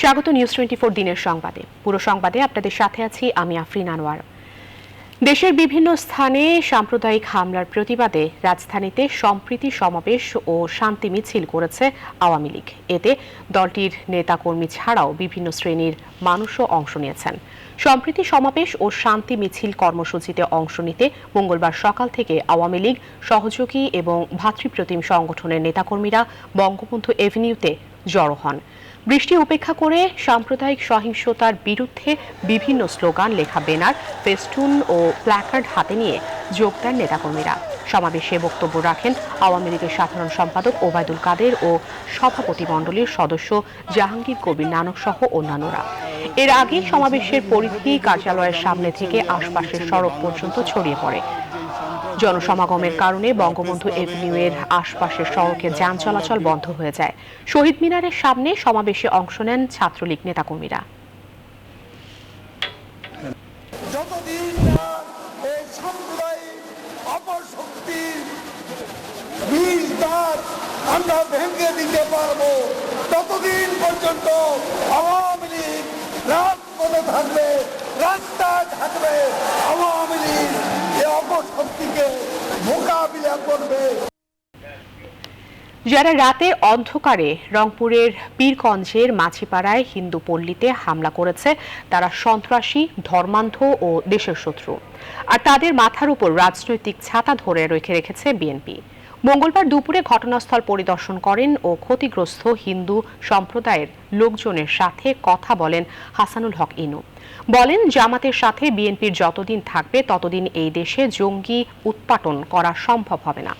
স্বাগত নিউজ 24 দিনের সংবাদে। পুরো সংবাদে আপনাদের সাথে আছি আমি আফরিন আনোয়ার। দেশের বিভিন্ন স্থানে সাম্প্রদায়িক হামলার প্রতিবাদে রাজধানীতে সম্প্রীতি সমাবেশ ও শান্তি মিছিল করেছে আওয়ামী লীগ। এতে দলটির নেতাকর্মী ছাড়াও বিভিন্ন শ্রেণীর মানুষও অংশ নিয়েছেন। সম্প্রীতি সমাবেশ ও শান্তি মিছিল কর্মসূচিতে অংশ নিতে মঙ্গলবার সকাল থেকে আওয়ামী লীগ সহযোগী এবং ভাতৃপ্রতিম সংগঠনের নেতাকর্মীরা বঙ্গবন্ধু এভিনিউতে জড়ো হন। বৃষ্টি উপেক্ষা করে সাম্প্রদায়িক সহিংসতার বিরুদ্ধে বিভিন্ন স্লোগান, লেখা ব্যানার, ফেস্টুন ও প্ল্যাকার্ড হাতে নিয়ে যোগ দেন নেতাকর্মীরা। সমাবেশে বক্তব্য রাখেন আওয়ামী লীগের সাধারণ সম্পাদক ওবায়দুল কাদের ও সভাপতিমণ্ডলীর সদস্য জাহাঙ্গীর কবির নানক সহ অন্যান্যরা। এর আগে সমাবেশের পরিধি কার্যালয়ের সামনে থেকে আশপাশের সড়ক পর্যন্ত ছড়িয়ে পড়ে। জনসমাগমের কারণে বঙ্গবন্ধু এভিনিউয়ের আশপাশের সড়কে যান চলাচল বন্ধ হয়ে যায়। শহীদ মিনারের সামনে সমাবেশে অংশ নেন ছাত্রলীগ নেতাকর্মীরা। যতদিন এই সাম্প্রদায়িক অপশক্তির বীজদার আমরা ভেঙে দিতে পারবো, ততদিন পর্যন্ত আওয়ামী লীগ রাজপথে থাকবে, রাস্তায় থাকবে। আওয়ামী লীগ এই অপশক্তিকে মোকাবিলা করবে। যারা রাতের অন্ধকারে রংপুরের পীরগঞ্জের মাছিপাড়ায় হিন্দু পল্লীতে হামলা করেছে তারা সন্ত্রাসী, ধর্মান্ধ ও দেশের শত্রু। আর তাদের মাথার উপর রাজনৈতিক ছাতা ধরে রেখেছে বিএনপি। মঙ্গলবার দুপুরে ঘটনাস্থল পরিদর্শন করেন ও ক্ষতিগ্রস্ত হিন্দু সম্প্রদায়ের লোকজনের সাথে কথা বলেন হাসানুল হক ইনু। বলেন, জামাতের সাথে বিএনপির যতদিন থাকবে ততদিন এই দেশে জঙ্গি উৎপাটন করা সম্ভব হবে না।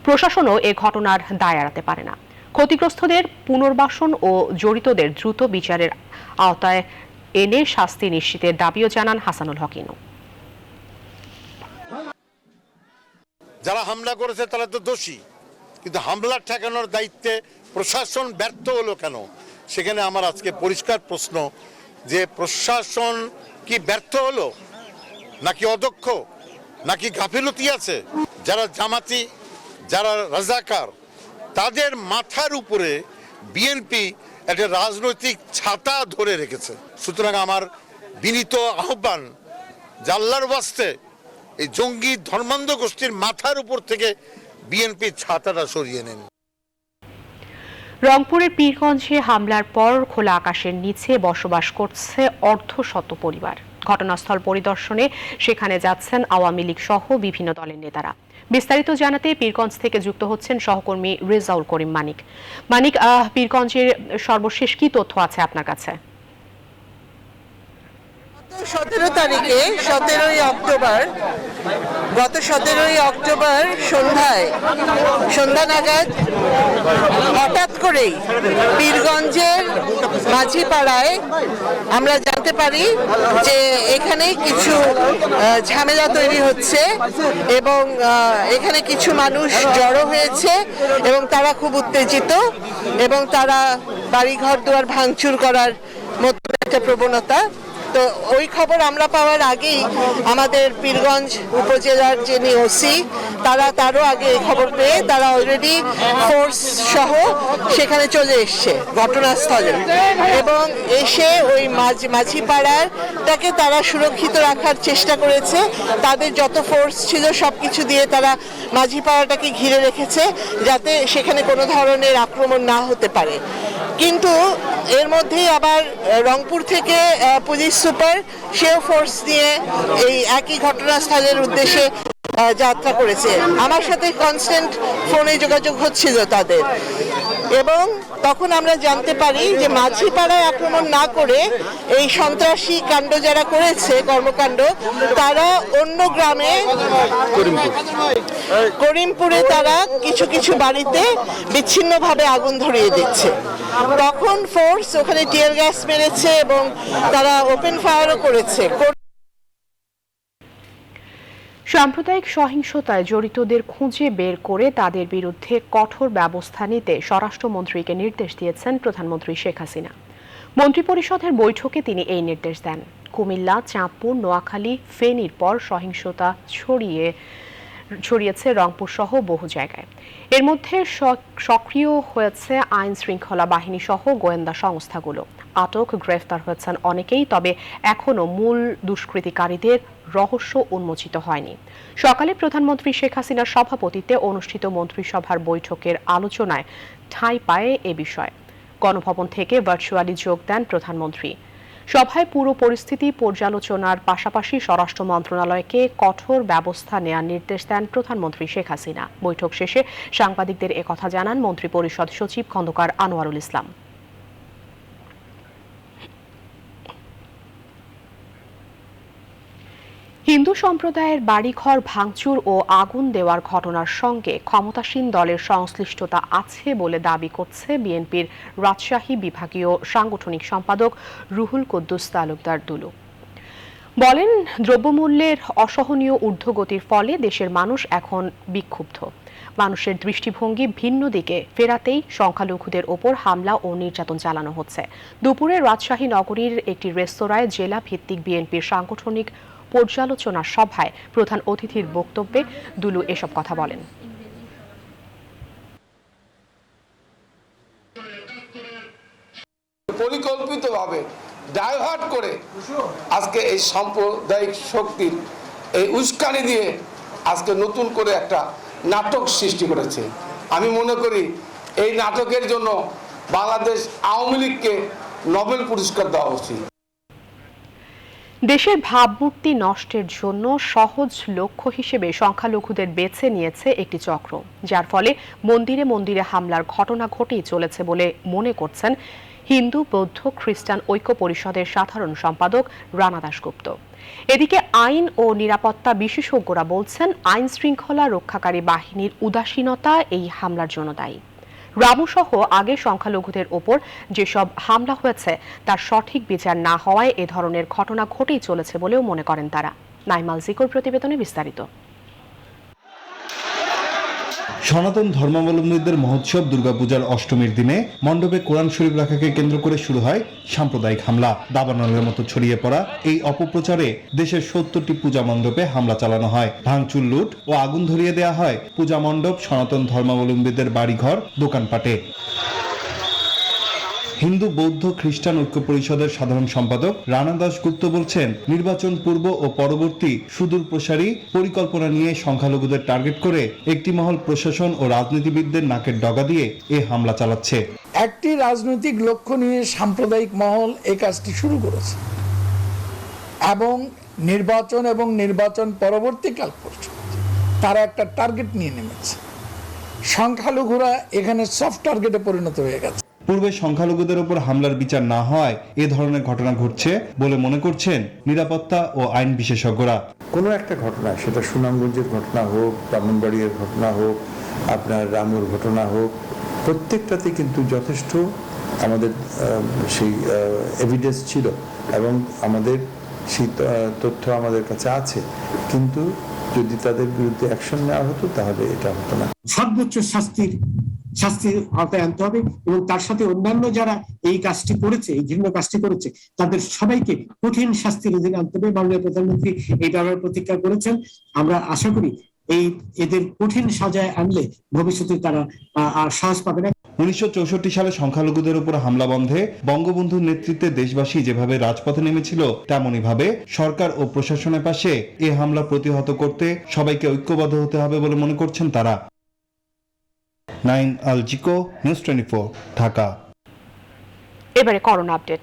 প্রশাসনও এ ঘটনার দায় এড়াতে পারে না। ক্ষতিগ্রস্তদের পুনর্বাসন ও জড়িতদের দ্রুত বিচারের আওতায় এনে শাস্তি নিশ্চিতের দাবিও জানান হাসানুল হক ইনু। যারা হামলা করেছে তারা তো দোষী, কিন্তু হামলা ঠেকানোর দায়িত্বে প্রশাসন ব্যর্থ হলো কেন? সেখানে আমার আজকে পরিষ্কার প্রশ্ন যে প্রশাসন কি ব্যর্থ হলো, নাকি অদক্ষ, নাকি গাফিলতি আছে? যারা জামাতি, যারা রাজাকার, তাদের মাথার উপরে বিএনপি একটা রাজনৈতিক ছাতা ধরে রেখেছে। সুতরাং আমার বিনীত আহ্বান, আল্লাহর ওয়াস্তে এই জঙ্গি ধর্মান্ধ গোষ্ঠীর মাথার উপর থেকে বিএনপির ছাতাটা সরিয়ে নেন। রংপুরের পীরগঞ্জে হামলার পর খোলা আকাশের নিচে বসবাস করছে অর্ধশত পরিবার। ঘটনাস্থল পরিদর্শনে সেখানে যাচ্ছেন আওয়ামী লীগ সহ বিভিন্ন দলের নেতারা। বিস্তারিত জানাতে পীরগঞ্জ থেকে যুক্ত হচ্ছেন সহকর্মী রেজাউল করিম মানিক। পীরগঞ্জের সর্বশেষ কি তথ্য আছে আপনার কাছে? 17 তারিখে 17ই অক্টোবর সন্ধ্যা নাগাদ হঠাৎ করেই পীরগঞ্জের মাঝিপাড়ায় আমরা জানতে পারি যে এখানে কিছু ঝামেলা তৈরি হচ্ছে এবং এখানে কিছু মানুষ জড়ো হয়েছে এবং তারা খুব উত্তেজিত এবং তারা বাড়িঘর দুয়ার ভাঙচুর করার মতো একটা প্রবণতা। তো ওই খবর আমরা পাওয়ার আগেই আমাদের পীরগঞ্জ উপজেলার যিনি ওসি তারও আগে এই খবর পেয়ে তারা অলরেডি ফোর্স সহ সেখানে চলে এসছে ঘটনাস্থলে এবং এসে ওই মাঝিপাড়াটাকে তারা সুরক্ষিত রাখার চেষ্টা করেছে। তাদের যত ফোর্স ছিল সবকিছু দিয়ে তারা মাঝিপাড়াটাকে ঘিরে রেখেছে যাতে সেখানে কোনো ধরনের আক্রমণ না হতে পারে। কিন্তু এর মধ্যেই আবার রংপুর থেকে পুলিশ সুপার সেও ফোর্স নিয়ে এই একই ঘটনাস্থলের উদ্দেশ্যে যাত্রা করেছে। আমার সাথে কনস্ট্যান্ট ফোনে যোগাযোগ হচ্ছিল তাদের এবং তখন আমরা জানতে পারি যে মাঝিপাড়ায় আক্রমণ না করে এই সন্ত্রাসী কাণ্ড যারা করেছে কর্মকাণ্ড তারা অন্য গ্রামে করিমপুরে তারা কিছু বাড়িতে বিচ্ছিন্নভাবে আগুন ধরিয়ে দিচ্ছে। তখন ফোর্স ওখানে টিয়ার গ্যাস মেরেছে এবং তারা ওপেন ফায়ারও করেছে। সাম্প্রদায়িক সহিংসতায় জড়িতদের খুঁজে বের করে তাদের বিরুদ্ধে কঠোর ব্যবস্থা নিতে স্বরাষ্ট্রমন্ত্রীকে নির্দেশ দিয়েছেন প্রধানমন্ত্রী শেখ হাসিনা। মন্ত্রিপরিষদের বৈঠকে তিনি এই নির্দেশ দেন। কুমিল্লা, চাঁদপুর, নোয়াখালী, ফেনীর পর সহিংসতা ছড়িয়ে ছড়িয়েছে রংপুর সহ বহু জায়গায়। এর মধ্যে সক্রিয় হয়েছে আইন শৃঙ্খলা বাহিনী সহ গোয়েন্দা সংস্থাগুলো। আটক গ্রেফতার হয়েছেন অনেকেই, তবে এখনো মূল দুষ্কৃতিকারীদের রহস্য উন্মোচিত হয়নি। সকালে প্রধানমন্ত্রী শেখ হাসিনার সভাপতিত্বে অনুষ্ঠিত মন্ত্রিসভার বৈঠকের আলোচনায় ঠাঁই পায় এ বিষয়। গণভবন থেকে ভার্চুয়ালি যোগ দেন প্রধানমন্ত্রী। সভায় পুরো পরিস্থিতি পর্যালোচনার পাশাপাশি স্বরাষ্ট্র মন্ত্রণালয়কে কঠোর ব্যবস্থা নেওয়ার নির্দেশ দেন প্রধানমন্ত্রী শেখ হাসিনা। বৈঠক শেষে সাংবাদিকদের একথা জানান মন্ত্রিপরিষদ সচিব খন্দকার আনোয়ারুল ইসলাম। হিন্দু সম্প্রদায়ের বাড়িঘর ভাঙচুর ও আগুন দেওয়ার ঘটনার সঙ্গে ক্ষমতাসীন দলের সংশ্লিষ্টতা আছে বলে দাবি করছে বিএনপির রাজশাহী বিভাগীয় সাংগঠনিক সম্পাদক রুহুল কুদ্দুস তালুকদার দুলু। বলেন, দ্রব্যমূল্যের অসহনীয় ঊর্ধ্বগতির ফলে দেশের মানুষ এখন বিক্ষুব্ধ। মানুষের দৃষ্টিভঙ্গি ভিন্ন দিকে ফেরাতেই সংখ্যালঘুদের ওপর হামলা ও নির্যাতন চালানো হচ্ছে। দুপুরে রাজশাহী নগরীর একটি রেস্তোরাঁয় জেলা ভিত্তিক বিএনপির সাংগঠনিক পর্যালোচনা সভায় প্রধান অতিথির বক্তব্যে দুলু এসব কথা বলেন। পরিকল্পিতভাবে ডাইভার্ট করে আজকে এই সাম্প্রদায়িক শক্তির এই উস্কানি দিয়ে আজকে নতুন করে একটা নাটক সৃষ্টি করেছে। আমি মনে করি এই নাটকের জন্য বাংলাদেশ আওয়ামী লীগকে নোবেল পুরস্কার দেওয়া উচিত। দেশের ভাবমূর্তি নষ্টের জন্য সহজ লক্ষ্য হিসেবে সংখ্যালঘুদের বেছে নিয়েছে একটি চক্র, যার ফলে মন্দিরে মন্দিরে হামলার ঘটনা ঘটেই চলেছে বলে মনে করছেন হিন্দু বৌদ্ধ খ্রিস্টান ঐক্য পরিষদের সাধারণ সম্পাদক রানা দাশগুপ্ত। এদিকে আইন ও নিরাপত্তা বিশেষজ্ঞরা বলছেন, আইন শৃঙ্খলা রক্ষাকারী বাহিনীর উদাসীনতা এই হামলার জন্য দায়ী। রামুসহ আগে সংখ্যালঘুদের ওপর যেসব হামলা হয়েছে তার সঠিক বিচার না হওয়ায় এ ধরনের ঘটনা ঘটেই চলেছে বলেও মনে করেন তারা। নাইমাল জিকোর প্রতিবেদনে বিস্তারিত। সনাতন ধর্মাবলম্বীদের মহোৎসব দুর্গাপূজার অষ্টমীর দিনে মণ্ডপে কোরআন শরীফ রাখাকে কেন্দ্র করে শুরু হয় সাম্প্রদায়িক হামলা। দাবানলের মতো ছড়িয়ে পড়া এই অপপ্রচারে দেশের ৭০টি পূজা মণ্ডপে হামলা চালানো হয়, ভাঙচুর, লুট ও আগুন ধরিয়ে দেওয়া হয় পূজা মণ্ডপ, সনাতন ধর্মাবলম্বীদের বাড়িঘর, দোকানপাটে। হিন্দু বৌদ্ধ খ্রিস্টান ঐক্য পরিষদের সাধারণ সম্পাদক রানা দাশগুপ্ত বলছেন, নির্বাচন পূর্ব ও পরবর্তী সুদূর প্রসারী পরিকল্পনা নিয়ে সংখ্যালঘুদের টার্গেট করে একটি মহল প্রশাসন ও রাজনীতিবিদদের নাকের ডগা দিয়ে এ হামলা চালাচ্ছে। একটি রাজনৈতিক লক্ষ্য নিয়ে সাম্প্রদায়িক মহল এই কাজটি শুরু করেছে এবং নির্বাচন পরবর্তীকাল পর্যন্ত তারা একটা টার্গেট নিয়ে নেমেছে। সংখ্যালঘুরা এখানে সফট টার্গেটে পরিণত হয়ে গেছে। পূর্বে সংখ্যালঘুদের উপর হামলার বিচার না হওয়ায় এ ধরনের ঘটনা ঘটছে বলে মনে করছেন নিরাপত্তা ও আইন বিশেষজ্ঞরা। কোনো একটা ঘটনা, সেটা সুনামগঞ্জের ঘটনা হোক, ব্রাহ্মণবাড়িয়ার ঘটনা হোক, আপনার রামুর ঘটনা হোক, প্রত্যেকটাতে কিন্তু যথেষ্ট আমাদের সেই এভিডেন্স ছিল এবং আমাদের সেই তথ্য আমাদের কাছে আছে, কিন্তু যদি তাদের বিরুদ্ধে অ্যাকশন নেওয়া হতো তাহলে এটা হতো না। সর্বোচ্চ শাস্তির আওতায় আনতে হবে এবং তার সাথে অন্যান্য যারা এই কাজটি করেছে, এই ঘৃণ্য কাজটি করেছে, তাদের সবাইকে কঠিন শাস্তির অধীনে আনতে হবে। মাননীয় প্রধানমন্ত্রী এই ব্যাপারে প্রতিজ্ঞা করেছেন। আমরা আশা করি এদের কঠিন সাজায় আনলে ভবিষ্যতে তারা আর সাহস পাবে না। 1964 সালে সংখ্যালঘুদের উপর হামলা বন্ধে বঙ্গবন্ধুর নেতৃত্বে দেশবাসী যেভাবে রাজপথে নেমেছিল, তেমনই ভাবে সরকার ও প্রশাসনের পাশে এই হামলা প্রতিহত করতে সবাইকে ঐক্যবদ্ধ হতে হবে বলে মনে করছেন তারা। নাইম আল জিকো, নিউজ 24, ঢাকা। এবারে করোনা আপডেট।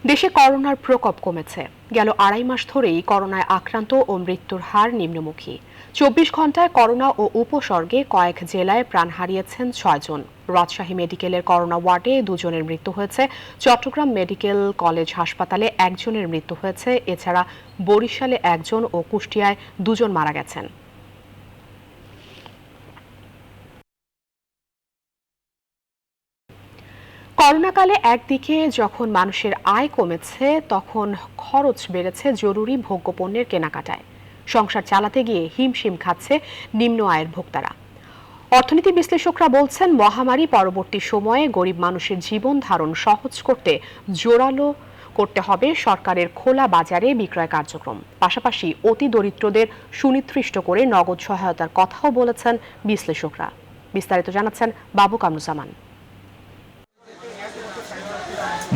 দেশে করোনার প্রকোপ কমেছে। গেল 2.5 মাস ধরেই করোনায় আক্রান্ত ও মৃত্যুর হার নিম্নমুখী। 24 ঘন্টায় করোনা ও উপসর্গে কয়েক জেলায় প্রাণ হারিয়েছেন 6 জন। রাজশাহী মেডিকেলের করোনা ওয়ার্ডে 2 জনের মৃত্যু হয়েছে। চট্টগ্রাম মেডিকেল কলেজ হাসপাতালে 1 জনের মৃত্যু হয়েছে। এছাড়া বরিশালে 1 জন ও কুষ্টিয়ায় 2 জন মারা গেছেন। করোনাকালে একদিকে যখন মানুষের আয় কমেছে, তখন খরচ বেড়েছে জরুরি ভোগ্যপণ্যের কেনাকাটায়। সংসার চালাতে গিয়ে হিমশিম খাচ্ছে নিম্ন আয়ের ভোক্তারা। অর্থনীতি বিশ্লেষকরা বলছেন, মহামারী পরবর্তী সময়ে গরিব মানুষের জীবন ধারণ সহজ করতে জোরালো করতে হবে সরকারের খোলা বাজারে বিক্রয় কার্যক্রম। পাশাপাশি অতি দরিদ্রদের সুনির্দিষ্ট করে নগদ সহায়তার কথাও বলেছেন বিশ্লেষকরা। বিস্তারিত জানাচ্ছেন বাবু কামরুজ্জামান।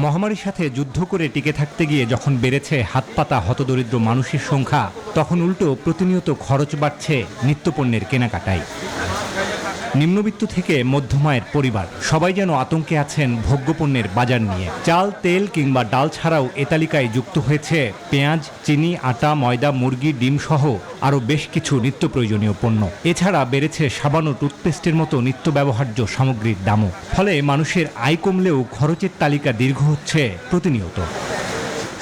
মহামারীর সাথে যুদ্ধ করে টিকে থাকতে গিয়ে যখন বেড়েছে হাতপাতা হতদরিদ্র মানুষের সংখ্যা, তখন উল্টো প্রতিনিয়ত খরচ বাড়ছে নিত্যপণ্যের কেনাকাটায়। নিম্নবিত্ত থেকে মধ্যমায়ের পরিবার সবাই যেন আতঙ্কে আছেন ভোগ্যপণ্যের বাজার নিয়ে। চাল, তেল কিংবা ডাল ছাড়াও এ তালিকায় যুক্ত হয়েছে পেঁয়াজ, চিনি, আটা, ময়দা, মুরগি, ডিম সহ আরও বেশ কিছু নিত্য প্রয়োজনীয় পণ্য। এছাড়া বেড়েছে সাবান ও টুথপেস্টের মতো নিত্য ব্যবহার্য সামগ্রীর দামও। ফলে মানুষের আয় কমলেও খরচের তালিকা দীর্ঘ হচ্ছে প্রতিনিয়ত।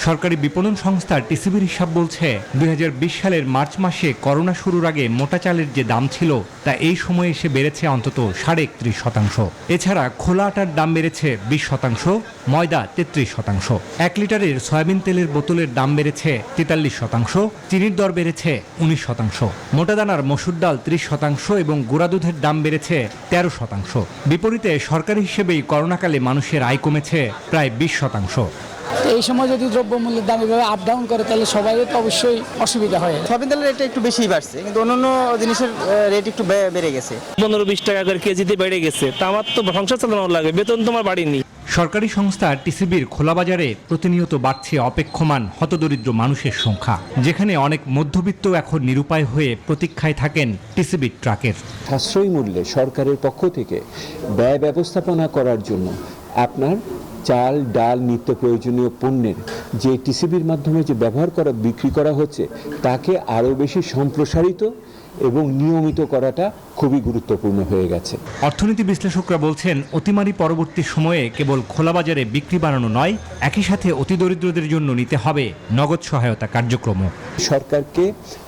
সরকারি বিপণন সংস্থা টিসিবির হিসাব বলছে 2020 সালের মার্চ মাসে করোনা শুরুর আগে মোটা চালের যে দাম ছিল তা এই সময়ে এসে বেড়েছে অন্তত 31.5%। এছাড়া খোলা আটার দাম বেড়েছে 20%, ময়দা 33%। 1 লিটারের সয়াবিন তেলের বোতলের দাম বেড়েছে 43%, চিনির দর বেড়েছে 19%। মোটা দানার মসুর ডাল 30% এবং গুঁড়া দুধের দাম বেড়েছে 13%। বিপরীতে সরকারি হিসেবেই করোনাকালে মানুষের আয় কমেছে প্রায় 20%। এই সময় যদি দ্রব্যমূল্যের দাম এভাবে আপ ডাউন করে তাহলে সবারই তো অবশ্যই অসুবিধা হয়। সয়াবিন তেলের রেটটা একটু বেশিই বাড়ছে, কিন্তু অন্যান্য জিনিসের রেট একটু বেড়ে গেছে। 15-20 টাকা করে কেজিতে বেড়ে গেছে। তা আমার তো সংসার চালানো লাগে, বেতন তো আমার বাড়েনি। সরকারি সংস্থা টিসিবির খোলা বাজারে প্রতিনিয়ত বাড়ছে অপেক্ষমান হতদরিদ্র মানুষের সংখ্যা, যেখানে অনেক মধ্যবিত্ত এখন নিরুপায় হয়ে প্রতীক্ষায় থাকেন টিসিবির ট্রাকের। সাশ্রয়ী মূল্যে সরকারের পক্ষ থেকে ব্যয় ব্যবস্থাপনা করার জন্য আপনার চাল, ডাল, নিত্য প্রয়োজনীয় পণ্যের যে টিসিবির মাধ্যমে যে ব্যবহার করা বিক্রি করা হচ্ছে তাকে আরও বেশি সম্প্রসারিত এবং নিয়মিত করাটা খুবই গুরুত্বপূর্ণ হয়ে গেছে। অর্থনীতি বিশ্লেষকরা বলছেন, অতিমারি পরবর্তী সময়ে কেবল খোলা বাজারে বিক্রি বাড়ানো নয়, একই সাথে অতি দরিদ্রদের জন্য নিতে হবে নগদ সহায়তা কার্যক্রম। সরকারকে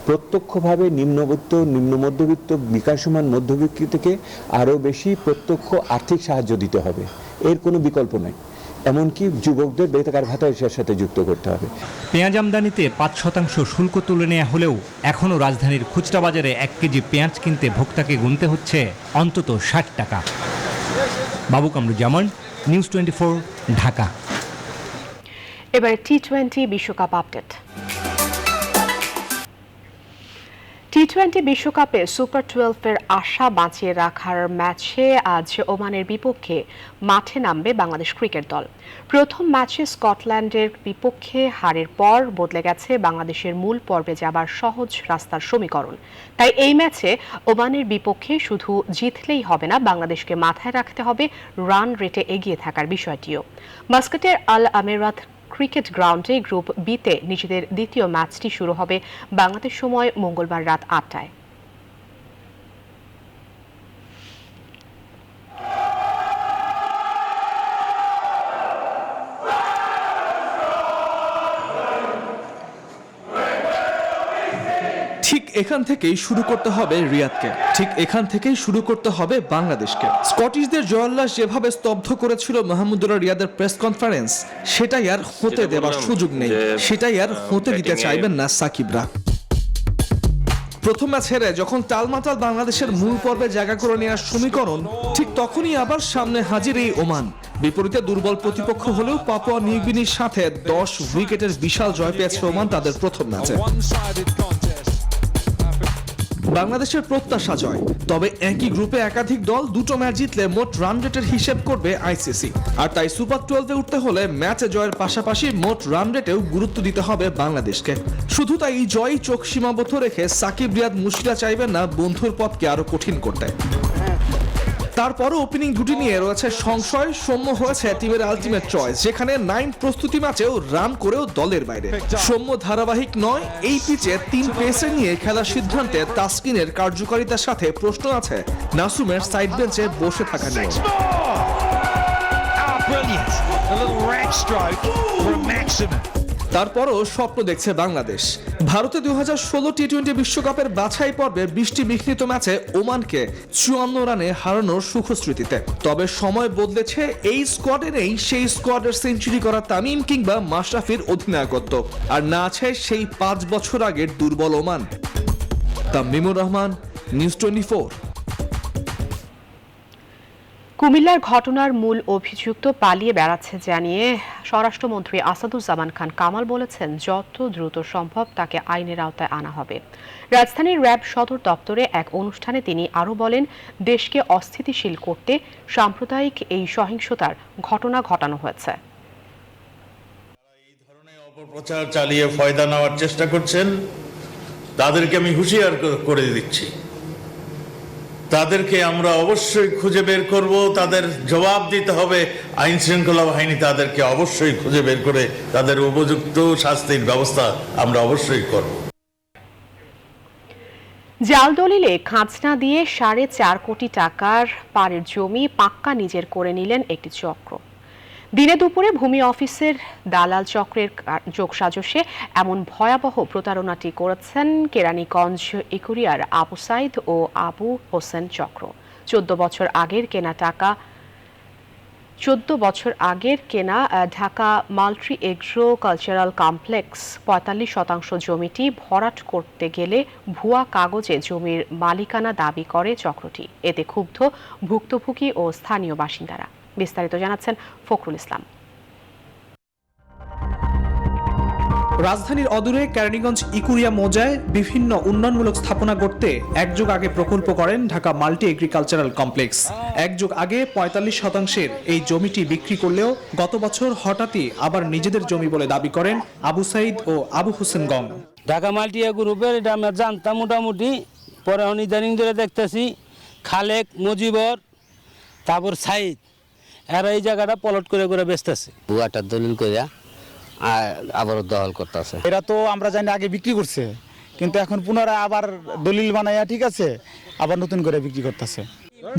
প্রত্যক্ষভাবে নিম্নবিত্ত, নিম্ন মধ্যবিত্ত, বিকাশমান মধ্যবিত্ত থেকে আরও বেশি প্রত্যক্ষ আর্থিক সাহায্য দিতে হবে। এর কোনো বিকল্প নাই। এমনকি যুবকদের বেকার ভাতা এর সাথে যুক্ত করতে হবে। পেঁয়াজ আমদানিতে 5% শুল্ক তুলে নেওয়া হলেও এখনও রাজধানীর খুচরা বাজারে 1 কেজি পেঁয়াজ কিনতে ভোক্তাকে গুনতে হচ্ছে অন্তত 60 টাকা। বাবু কামরুজ্জামান, নিউজ 24, ঢাকা। এবারে টি-20 বিশ্বকাপ আপডেট। টি-20 বিশ্বকাপে সুপার 12-এর আশা বাঁচিয়ে রাখার ম্যাচে আজ ওমানের বিপক্ষে মাঠে নামবে বাংলাদেশ ক্রিকেট দল। প্রথম ম্যাচে স্কটল্যান্ডের বিপক্ষে হারের পর বদলে গেছে বাংলাদেশের মূল পর্বে যাবার সহজ রাস্তার সমীকরণ। তাই এই ম্যাচে ওমানের বিপক্ষে শুধু জিতলেই হবে না, বাংলাদেশকে মাথায় রাখতে হবে রান রেটে এগিয়ে থাকার বিষয়টিও। মাস্কাটের আল আমেরাত ক্রিকেট গ্রাউন্ডে গ্রুপ বিতে নিজেদের দ্বিতীয় ম্যাচটি শুরু হবে বাংলাদেশ সময় মঙ্গলবার রাত 8টায়। ঠিক এখান থেকেই শুরু করতে হবে রিয়াদকে, ঠিক এখান থেকেই শুরু করতে হবে বাংলাদেশকে। স্কটিশদের জয়োল্লাস যেভাবে স্তব্ধ করেছিল মাহমুদুল্লাহ রিয়াদের প্রেস কনফারেন্স, সেটাই আর হতে দেওয়ার সুযোগ নেই, সেটাই আর হতে দিতে চাইবেন না সাকিবরা। প্রথম ম্যাচ হেরে যখন টালমাটাল বাংলাদেশের মূল পর্বে জায়গা করে নেওয়ার সমীকরণ, ঠিক তখনই আবার সামনে হাজির এই ওমান। বিপরীতে দুর্বল প্রতিপক্ষ হলেও পাপুয়া নিউগিনির সাথে 10 উইকেটের বিশাল জয় পেয়েছে ওমান তাদের প্রথম ম্যাচে। বাংলাদেশের প্রত্যাশা জয়, তবে একই গ্রুপে একাধিক দল দুটো ম্যাচ জিতলে মোট রান রেটের হিসেব করবে আইসিসি। আর তাই সুপার 12-এ উঠতে হলে ম্যাচে জয়ের পাশাপাশি মোট রান রেটেও গুরুত্ব দিতে হবে বাংলাদেশকে। শুধু তাই জয় চোখ সীমাবদ্ধ রেখে সাকিব, রিয়াদ, মুশফিকরা চাইবেন না বন্ধুর পথকে আরো কঠিন করতে। তারপরও ওপেনিং জুটি নিয়ে রয়েছে সংশয়। সৌম্য হয়েছে টিমের আলটিমেট চয়েস, যেখানে 9 প্রস্তুতি ম্যাচেও রান করেও দলের বাইরে। সৌম্য ধারাবাহিক নয়, এই পিচে 3 পেসার নিয়ে খেলার সিদ্ধান্তে তাসকিনের কার্যকারিতার সাথে প্রশ্ন আছে নাসুমের সাইড বেঞ্চে বসে থাকা নিয়ে। তারপরও স্বপ্ন দেখছে বাংলাদেশ। ভারতে 2016 টি-20 বিশ্বকাপের বাছাই পর্বে 20টি বিঘ্নিত ম্যাচে ওমানকে 54 রানে হারানোর সুখস্মৃতিতে। তবে সময় বদলেছে, এই স্কোয়াডে নেই সেই স্কোয়াডের সেঞ্চুরি করা তামিম কিংবা মাশরাফির অধিনায়কত্ব, আর না আছে সেই 5 বছর আগের দুর্বল ওমান। তামিমুর রহমান, নিউজ 24। কুমিল্লার ঘটনার মূল অভিযুক্ত পালিয়ে বেড়াচ্ছে জানিয়ে স্বরাষ্ট্রমন্ত্রী আসাদুজ্জামান খান কামাল বলেছেন, যত দ্রুত সম্ভব তাকে আইনের আওতায় আনা হবে। রাজধানীর র্যাব সদর দপ্তরে এক অনুষ্ঠানে তিনি আরও বলেন, দেশকে অস্থিতিশীল করতে সাম্প্রদায়িক এই সহিংসতার ঘটনা ঘটানো হয়েছে। এই ধরনের অপপ্রচার চালিয়ে ফয়দা নেওয়ার চেষ্টা করছেন, তাদেরকে আমি হুঁশিয়ার করে দিচ্ছি। তাদেরকে আমরা অবশ্যই খুঁজে বের করব, তাদের জবাব দিতে হবে। আইন শৃঙ্খলা বাহিনী তাদেরকে অবশ্যই খুঁজে বের করে তাদের উপযুক্ত শাস্তির ব্যবস্থা আমরা অবশ্যই করব। জাল দলিলে খাজনা দিয়ে 4.5 কোটি টাকার পারের জমি পাক্কা নিজের করে নিলেন একটি চক্র। দিনে দুপুরে ভূমি অফিসের দালাল চক্রের যোগসাজশে এমন ভয়াবহ প্রতারণাটি করেছেন কেরানীগঞ্জ ইকুরিয়ার আবু সাইদ ও আবু হোসেন চক্র। 14 বছর আগের কেনা Dhaka multi agro cultural complex 45% জমিটি ভরাট করতে গেলে ভুয়া কাগজে জমির মালিকানা দাবি করে চক্রটি। এতে ক্ষুব্ধ ভুক্তভোগী ও স্থানীয় বাসিন্দারা। বিস্তারিত জানাচ্ছেন ফখরুল ইসলাম। রাজধানীর অদূরে কেরানীগঞ্জ ইকুরিয়া মৌজায় বিভিন্ন উন্নয়নমূলক স্থাপনা গড়তে এক যুগ আগে প্রকল্প করেন ঢাকা মাল্টি এগ্রিকালচারাল কমপ্লেক্স। এক যুগ আগে 45% এই জমিটি বিক্রি করলেও গত বছর হঠাৎই আবার নিজেদের জমি বলে দাবি করেন আবু সাইদ ও আবু হোসেন গং। ঢাকা মাল্টি গ্রুপের এটা আমরা জানতাম মোটামুটি, পরে ইদানিং ধরে দেখতেছি খালেক, মুজিবর, তারপর সাইদ, এরা এই জায়গাটা পলট করে করে বেচতেছে। বুয়াটা দলিল কইরা আর আবারও দখল করতেছে। এরা তো আমরা জানি আগে বিক্রি করছে, কিন্তু এখন পুনরায় আবার দলিল বানাইয়া ঠিক আছে আবার নতুন করে বিক্রি করতেছে।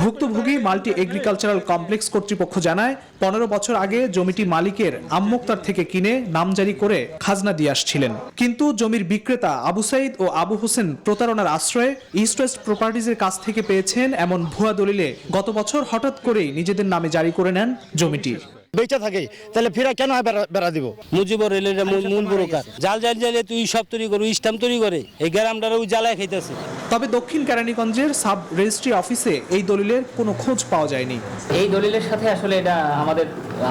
ভুক্তভোগী মাল্টি এগ্রিকালচারাল কমপ্লেক্স কর্তৃপক্ষ জানায়, 15 বছর আগে জমিটি মালিকের আম্মুক্তার থেকে কিনে নামজারি করে খাজনা দিয়ে আসছিলেন। কিন্তু জমির বিক্রেতা আবু সাইদ ও আবু হোসেন প্রতারণার আশ্রয়ে ইস্ট ওয়েস্ট প্রপার্টিজের কাছ থেকে পেয়েছেন এমন ভুয়া দলিলে গত বছর হঠাৎ করেই নিজেদের নামে জারি করে নেন জমিটি। বেচা থাকে তাহলে ফেরা কেন বেড়া দিব? মুজিবর রেলের মূল ব্রোকার জাল জ্বালিয়ে তুই সব তৈরি করে স্টাম্প তৈরি করে এই গ্রামটার ওই জ্বালায় খাইতেছে। তবে দক্ষিণ কেরানীগঞ্জের সাব রেজিস্ট্রি অফিসে এই দলিলের কোনো খোঁজ পাওয়া যায়নি। এই দলিলের সাথে আসলে এটা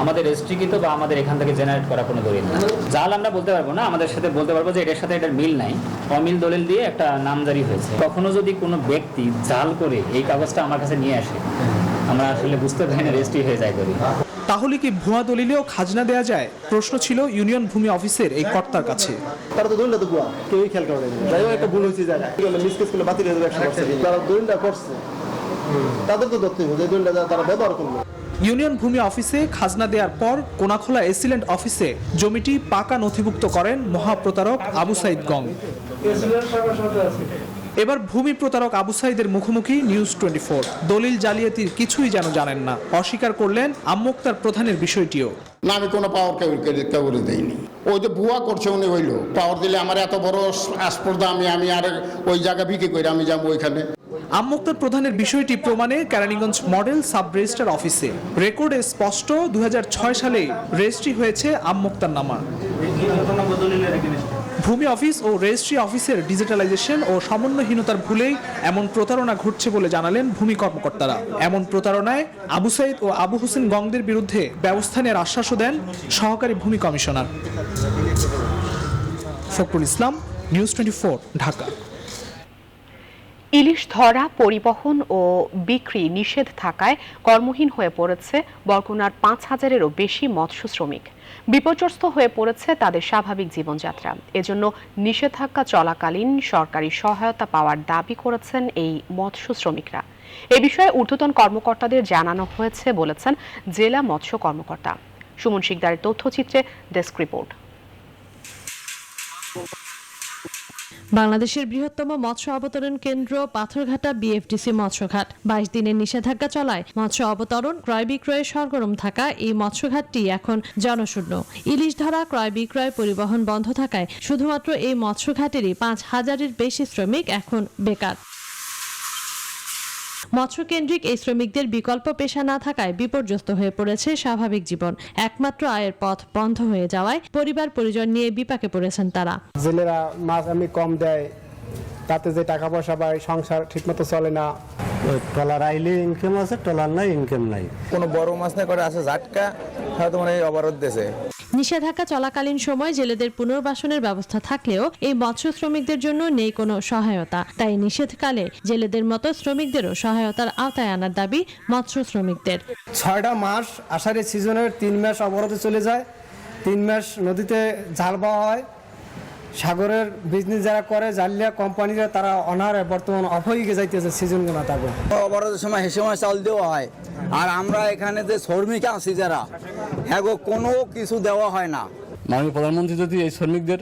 আমাদের রেজিস্ট্রিকৃত বা আমাদের এখান থেকে জেনারেট করা কোনো দলিল না। জাল আমরা বলতে পারবো না, আমাদের সাথে বলতে পারবো যে এটার সাথে এটার মিল নাই, অমিল দলিল দিয়ে একটা নামজারি হয়েছে। কখনো যদি কোনো ব্যক্তি জাল করে এই কাগজটা আমার কাছে নিয়ে আসে, আমরা আসলে বুঝতে পারি না, রেজিস্ট্রি হয়ে যায় দলিল। তাহলে কি ভুয়া দলিলেও খাজনা দেয়া যায়? প্রশ্ন ছিল ইউনিয়ন ভূমি অফিসের এই কর্তার কাছে। তারা তো দলিলটা তো ভুয়া, কেউই খেয়াল করে না। যাই হোক একটা ভুল হয়েছে জায়গায়, মিসকেস করলে বাতিল হয়ে যাবে 100%। যারা দলিলটা করছে তাদের তো ধরতে হবে, যে দলিলটা তারা ব্যবহার করলো। ইউনিয়ন ভূমি অফিসে খাজনা দেওয়ার পর কোনাখোলা এসিল্যান্ড অফিসে জমিটি পাকা নথিভুক্ত করেন মহাপ্রতারক আবু সাইদ গং। এবার ভূমি প্রতারক আবু সাইদের মুখোমুখি নিউজ 24। দলিল জালিয়াতির কিছুই যেন জানেন না, অস্বীকার করলেন আম্মুক্তার প্রধানের বিষয়টিও। না, আমি কোনো পাওয়ার কাউরে দেইনি। ওই যে ভুয়া করছে উনি হইলো, পাওয়ার দিলে আমার এত বড় আস্পর্ধা, আমি আর ওই জায়গা বিক্রি করে আমি যাবো ওইখানে। আম্মুক্তার প্রধানের বিষয়টি প্রমাণে কেরানীগঞ্জ মডেল সাব রেজিস্ট্রার অফিসে রেকর্ডে স্পষ্ট 2006 সালে রেজিস্ট্রি হয়েছে আম্মুক্তার নামা। ভূমি অফিস ও রেজিস্ট্রি অফিসের ডিজিটালাইজেশন ও সমন্বয়হীনতার ভুলেই এমন প্রতারণা ঘটছে বলে জানালেন ভূমি কর্মকর্তারা। এমন প্রতারণায় আবু সাইদ ও আবু হোসেন গংদের বিরুদ্ধে ব্যবস্থা নেওয়ার আশ্বাসও দেন সহকারী ভূমি কমিশনার। ফখরুল ইসলাম, নিউজ 24, ঢাকা। ইলিশ ধরা, পরিবহন ও বিক্রি নিষেধ থাকায় কর্মহীন হয়ে পড়েছে বরগুনার 5000-এরও বেশি মৎস্য শ্রমিক। বিপর্যস্ত হয়ে পড়েছে তাদের স্বাভাবিক জীবনযাত্রা। এজন্য নিষেধাজ্ঞা চলাকালীন সরকারি সহায়তা পাওয়ার দাবি করেছেন এই মৎস্য শ্রমিকরা। এ বিষয়ে ঊর্ধ্বতন কর্মকর্তাদের জানানো হয়েছে বলেছেন জেলা মৎস্য কর্মকর্তা। সুমন শিকদারের তথ্যচিত্রে ডেস্ক রিপোর্ট। বাংলাদেশের বৃহত্তম মৎস্য অবতরণ কেন্দ্র পাথরঘাটা বিএফডিসি মৎস্যঘাট 22 দিনের নিষেধাজ্ঞা চলায় মৎস্য অবতরণ, ক্রয় বিক্রয়ে সরগরম থাকা এই মৎস্যঘাটটি এখন জনশূন্য। ইলিশ ধরা, ক্রয় বিক্রয়, পরিবহন বন্ধ থাকায় শুধুমাত্র এই মৎস্যঘাটেরই 5000-এর বেশি শ্রমিক এখন বেকার। মৎস্যকেন্দ্রিক এই শ্রমিকদের বিকল্প পেশা না থাকায় বিপর্যস্ত হয়ে পড়েছে স্বাভাবিক জীবন। একমাত্র আয়ের পথ বন্ধ হয়ে যাওয়ায় পরিবার পরিজন নিয়ে বিপাকে পড়েছেন তারা। জেলেরা মাছ আমি কম দেয়, তাতে যে টাকা পয়সা পায় সংসার ঠিকমতো চলে না। ট্রলার আইলে ইনকাম আছে, ট্রলার নাই ইনকাম নাই। কোনো বড় মাছ না করে আছে ঝাটকা, হয়তো মানে অবরোধ দিয়েছে। নিষেধাজ্ঞা চলাকালীন সময় জেলেদের পুনর্বাসনের ব্যবস্থা থাকলেও এই মৎস্য শ্রমিকদের জন্য নেই কোনো সহায়তা। তাই নিষেধকালে জেলেদের মতো শ্রমিকদেরও সহায়তার আওতায় আনার দাবি মৎস্য শ্রমিকদের। 6টা মাস আষাঢ়ি সিজনের 3 মাস অবরোধে চলে যায়, 3 মাস নদীতে জাল পাওয়া হয়। সাগরের বিজনেস যারা করে জালিয়া কোম্পানিরা তারা অনারে বর্তমান অফ হয়ে যাইতেছে সিজনগুলো থাকবে। অবরোধের সময় সে সময় চাল দেওয়া হয়, আর আমরা এখানে যে শ্রমিক আছি যারা, হ্যাঁ কোনো কিছু দেওয়া হয় না। মাননীয় প্রধানমন্ত্রী যদি এই শ্রমিকদের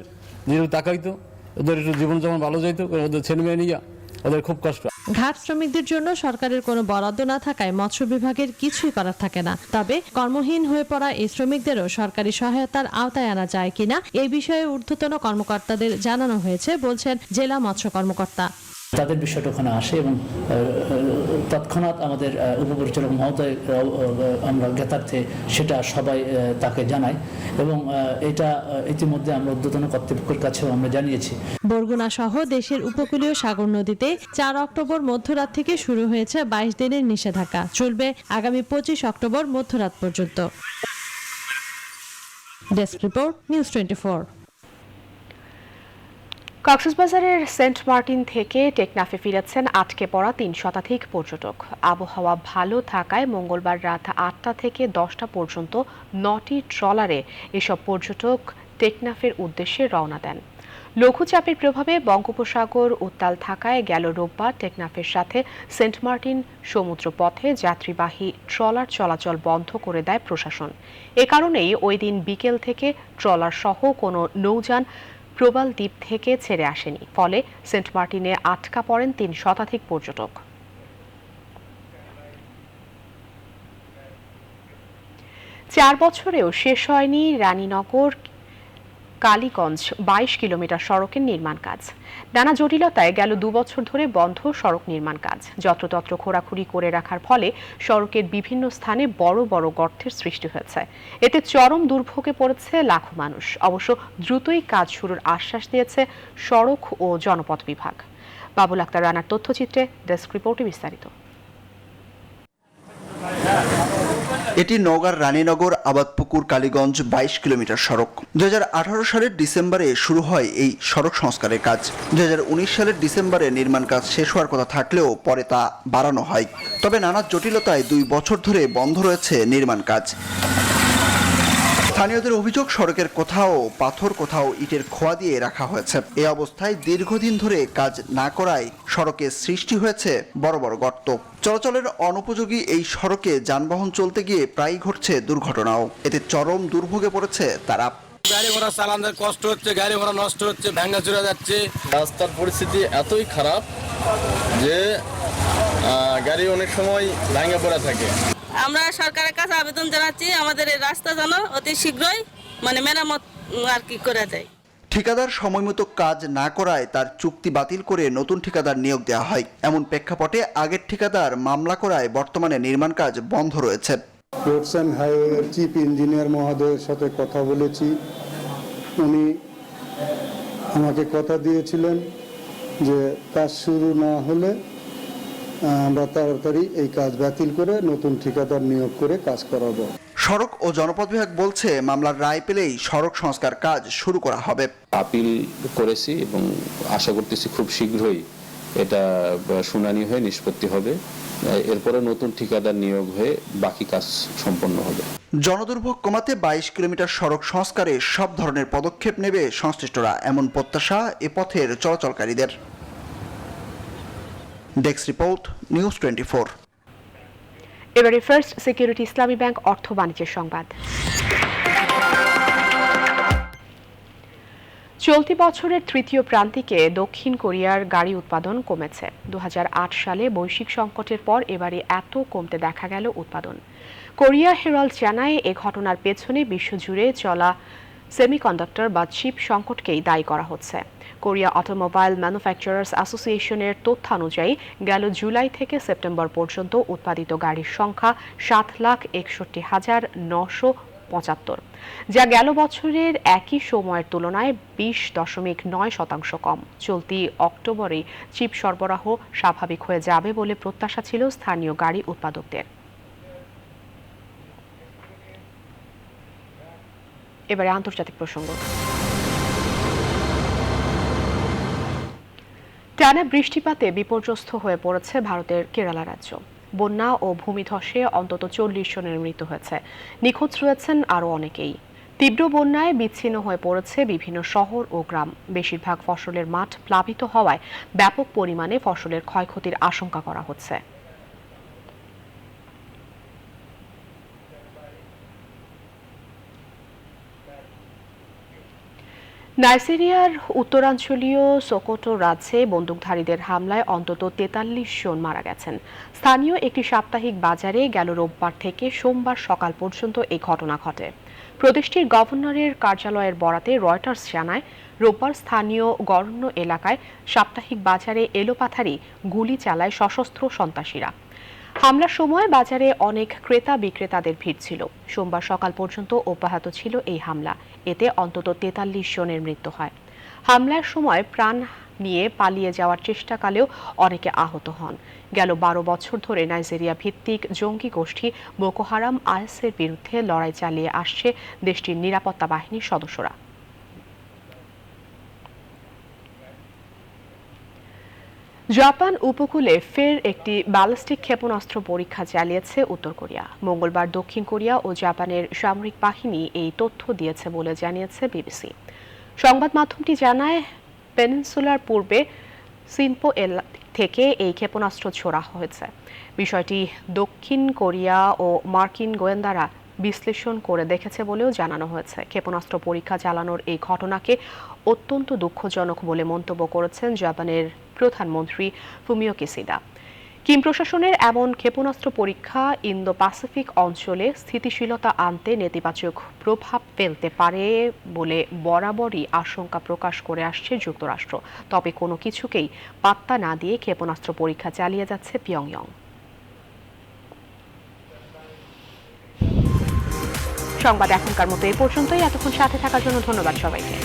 যেহেতু তাকাইতো, ওদের একটু জীবন যেমন ভালো যাইতো, ওদের ছেলে মেয়ে নিয়ে ওদের খুব কষ্ট। ঘাট শ্রমিকদের জন্য সরকারের কোনো বরাদ্দ না থাকায় মৎস্য বিভাগের কিছুই করার থাকে না। তবে কর্মহীন হয়ে পড়া এই শ্রমিকদেরও সরকারি সহায়তার আওতায় আনা যায় কিনা এই বিষয়ে ঊর্ধ্বতন কর্মকর্তাদের জানানো হয়েছে, বলছেন জেলা মৎস্য কর্মকর্তা। তাদের বিষয়টা ওখানে আসে এবং তৎক্ষণাৎ আমাদের উপপরিচালক মহোদয় আমরা জ্ঞাতার্থে সেটা সবাই তাকে জানাই এবং এটা ইতিমধ্যে আমরা ঊর্ধ্বতন কর্তৃপক্ষের কাছেও আমরা জানিয়েছি। বরগুনা সহ দেশের উপকূলীয় সাগর নদীতে 4 অক্টোবর মধ্যরাত থেকে শুরু হয়েছে 22 দিনের নিষেধাজ্ঞা, চলবে আগামী 25 অক্টোবর মধ্যরাত পর্যন্ত। Desk report, news 24। কক্সবাজারের সেন্ট মার্টিন থেকে টেকনাফে ফিরেছেন আটকে পড়া 3 শতাধিক পর্যটক। আবহাওয়া ভালো থাকায় মঙ্গলবার রাত 8টা থেকে 10টা পর্যন্ত 9টি ট্রলারে এসব পর্যটক টেকনাফের উদ্দেশ্যে রওনা দেন। লঘুচাপের প্রভাবে বঙ্গোপসাগর উত্তাল থাকায় গেল রোববার টেকনাফের সাথে সেন্ট মার্টিন সমুদ্র পথে যাত্রীবাহী ট্রলার চলাচল বন্ধ করে দেয় প্রশাসন। এ কারণেই ওই দিন বিকেল থেকে ট্রলার সহ কোনো নৌযান প্রবাল দ্বীপ থেকে ছেড়ে আসেনি। ফলে সেন্ট মার্টিনে আটকা পড়েন 3 শতাধিক পর্যটক। 4 বছরেও শেষ হয়নি রানীনগর কালীগঞ্জ 22 কিলোমিটার সড়কের নির্মাণ কাজ। নানা জটিলতায় গেল 2 বছর ধরে বন্ধ সড়ক নির্মাণ কাজ। যত্রতত্র খোঁড়াখুড়ি করে রাখার ফলে সড়কের বিভিন্ন স্থানে বড় বড় গর্তের সৃষ্টি হয়েছে। এতে চরম দুর্ভোগে পড়েছে লাখো মানুষ। অবশ্য দ্রুতই কাজ শুরুর আশ্বাস দিয়েছে সড়ক ও জনপথ বিভাগ। বাবুল আক্তার রানার তথ্যচিত্রে ডেস্ক রিপোর্টে বিস্তারিত। এটি নওগাঁর রানীনগর আবাদপুকুর কালীগঞ্জ 22 কিলোমিটার সড়ক। 2018 সালের ডিসেম্বরে শুরু হয় এই সড়ক সংস্কারের কাজ। 2019 সালের ডিসেম্বরে নির্মাণ কাজ শেষ হওয়ার কথা থাকলেও পরে তা বাড়ানো হয়। তবে নানা জটিলতায় 2 বছর ধরে বন্ধ রয়েছে নির্মাণ কাজ। স্থানীয়দের অভিযোগ, সড়কের কোথাও পাথর, কোথাও ইটের খোয়া দিয়ে রাখা হয়েছে। এই অবস্থায় দীর্ঘদিন ধরে কাজ না করায় সড়কে সৃষ্টি হয়েছে বড় বড় গর্ত। চলাচলের অনুপযোগী এই সড়কে যানবাহন চলতে গিয়ে প্রায়ই ঘটছে দুর্ঘটনাও। এতে চরম দুর্ভোগে পড়েছে তারা। গাড়ি ঘোড়া চালানোর কষ্ট হচ্ছে, গাড়ি ঘোড়া নষ্ট হচ্ছে, ভাঙা চুরা যাচ্ছে। রাস্তার পরিস্থিতি এতই খারাপ যে গাড়ি অনেক সময় ভাঙা পড়ে থাকে। আমরা সরকারের কাছে আবেদন জানাচ্ছি, আমাদের এই রাস্তা যেন অতি শীঘ্রই মেরামত আর কি করে দেয়। ঠিকাদার সময়মতো কাজ না করায় তার চুক্তি বাতিল করে নতুন ঠিকাদার নিয়োগ দেওয়া হয়। এমন প্রেক্ষাপটে আগের ঠিকাদার মামলা করায় বর্তমানে নির্মাণ কাজ বন্ধ রয়েছে। রোডস অ্যান্ড হাইওয়ের চিফ ইঞ্জিনিয়ার মহোদয়ের সাথে কথা বলেছি। উনি আমাকে কথা দিয়েছিলেন যে কাজ শুরু না হলে আমরা তাড়াতাড়ি এই কাজ বাতিল করে নতুন ঠিকাদার নিয়োগ করে কাজ করাবো। সড়ক ও জনপথ বিভাগ বলছে মামলার রায় পেলেই সড়ক সংস্কার কাজ শুরু করা হবে। আপিল করেছি এবং আশা করতেছি খুব শীঘ্রই এটা শুনানি হয়ে নিষ্পত্তি হবে। এরপরে নতুন ঠিকাদার নিয়োগ হয়ে বাকি কাজ সম্পন্ন হবে। জনদুর্ভোগ কমাতে 22 কিলোমিটার সড়ক সংস্কারে সব ধরনের পদক্ষেপ নেবে সংশ্লিষ্টরা, এমন প্রত্যাশা এ পথের চলাচলকারীদের। Desk report, news 24। এবারে ফার্স্ট সিকিউরিটি ইসলামী ব্যাংক অর্থ বাণিজ্যের সংবাদ। চলতি বছরের তৃতীয় প্রান্তিকে দক্ষিণ কোরিয়ার গাড়ি উৎপাদন কমেছে। 2008 সালে বৈশ্বিক সংকটের পর এবারে এত কমতে দেখা গেল উৎপাদন। কোরিয়া হেরাল্ড জানায়, এ ঘটনার পেছনে বিশ্বজুড়ে চলা সেমিকন্ডাক্টর বা চিপ সংকটকেই দায়ী করা হচ্ছে। কোরিয়া অটোমোবাইল ম্যানুফ্যাকচারার্স অ্যাসোসিয়েশনের তথ্যানুযায়ী গেল জুলাই থেকে সেপ্টেম্বর পর্যন্ত উৎপাদিত গাড়ির সংখ্যা 7,61,900 75, যা গেল বছরের একই সময়ের তুলনায় 20.9% কম। চলতি অক্টোবরে চিপ সরবরাহ স্বাভাবিক হয়ে যাবে বলে প্রত্যাশা ছিল স্থানীয় গাড়ি উৎপাদকদের। এবারে আন্তর্জাতিক প্রসঙ্গ। টানা বৃষ্টিপাতে বিপর্যস্ত হয়ে পড়েছে ভারতের কেরালা রাজ্য। বন্যা ও ভূমিধসে অন্তত 40 জনের মৃত্যু হয়েছে, নিখোঁজ রয়েছেন আরও অনেকেই। তীব্র বন্যায় বিচ্ছিন্ন হয়ে পড়েছে বিভিন্ন শহর ও গ্রাম। বেশিরভাগ ফসলের মাঠ প্লাবিত হওয়ায় ব্যাপক পরিমাণে ফসলের ক্ষয়ক্ষতির আশঙ্কা করা হচ্ছে। নাইজেরিয়ার উত্তরাঞ্চলীয় সোকোটো রাজ্যে বন্দুকধারীদের হামলায় অন্তত 43 জন মারা গেছেন। স্থানীয় একটি সাপ্তাহিক বাজারে গেল রোববার থেকে সোমবার সকাল পর্যন্ত এই ঘটনা ঘটে। প্রদেশটির গভর্নরের কার্যালয়ের বরাতে রয়টার্স জানায়, রোববার স্থানীয় গরণ্য এলাকায় সাপ্তাহিক বাজারে এলোপাথারি গুলি চালায় সশস্ত্র সন্ত্রাসীরা। হামলার সময় বাজারে অনেক ক্রেতা বিক্রেতাদের ভিড় ছিল। সোমবার সকাল পর্যন্ত অব্যাহত ছিল এই হামলা। এতে অন্তত 43 জনের মৃত্যু হয়। হামলার সময় প্রাণ নিয়ে পালিয়ে যাওয়ার চেষ্টাকালেও অনেকে আহত হন। গেল 12 বছর ধরে নাইজেরিয়া ভিত্তিক জঙ্গি গোষ্ঠী বোকো হারাম আইএসের বিরুদ্ধে লড়াই চালিয়ে আসছে দেশটির নিরাপত্তা বাহিনীর সদস্যরা। জাপান উপকূলে ফের একটি ব্যালিস্টিক ক্ষেপণাস্ত্র পরীক্ষা চালিয়েছে উত্তর কোরিয়া। মঙ্গলবার দক্ষিণ কোরিয়া ও জাপানের সামরিক বাহিনী এই তথ্য দিয়েছে বলে জানিয়েছে বিবিসি। সংবাদ মাধ্যমটি জানায়, পেনিনসুলার পূর্বে সিনপো থেকে এই ক্ষেপণাস্ত্র ছোড়া হয়েছে। বিষয়টি দক্ষিণ কোরিয়া ও মার্কিন গোয়েন্দারা বিশ্লেষণ করে দেখেছে বলেও জানানো হয়েছে। ক্ষেপণাস্ত্র পরীক্ষা চালানোর এই ঘটনাকে অত্যন্ত দুঃখজনক বলে মন্তব্য করেছেন জাপানের প্রধানমন্ত্রী ফুমিও কিসিদা। কিম প্রশাসনের এমন ক্ষেপণাস্ত্র পরীক্ষা ইন্দো প্যাসিফিক অঞ্চলে স্থিতিশীলতা আনতে নেতিবাচক প্রভাব ফেলতে পারে বলে বরাবরই আশঙ্কা প্রকাশ করে আসছে যুক্তরাষ্ট্র। তবে কোনো কিছুকেই পাত্তা না দিয়ে ক্ষেপণাস্ত্র পরীক্ষা চালিয়ে যাচ্ছে পিয়ংইয়ং। সংবাদ এখনকার মতো এই পর্যন্তই। এতক্ষণ সাথে থাকার জন্য ধন্যবাদ সবাইকে।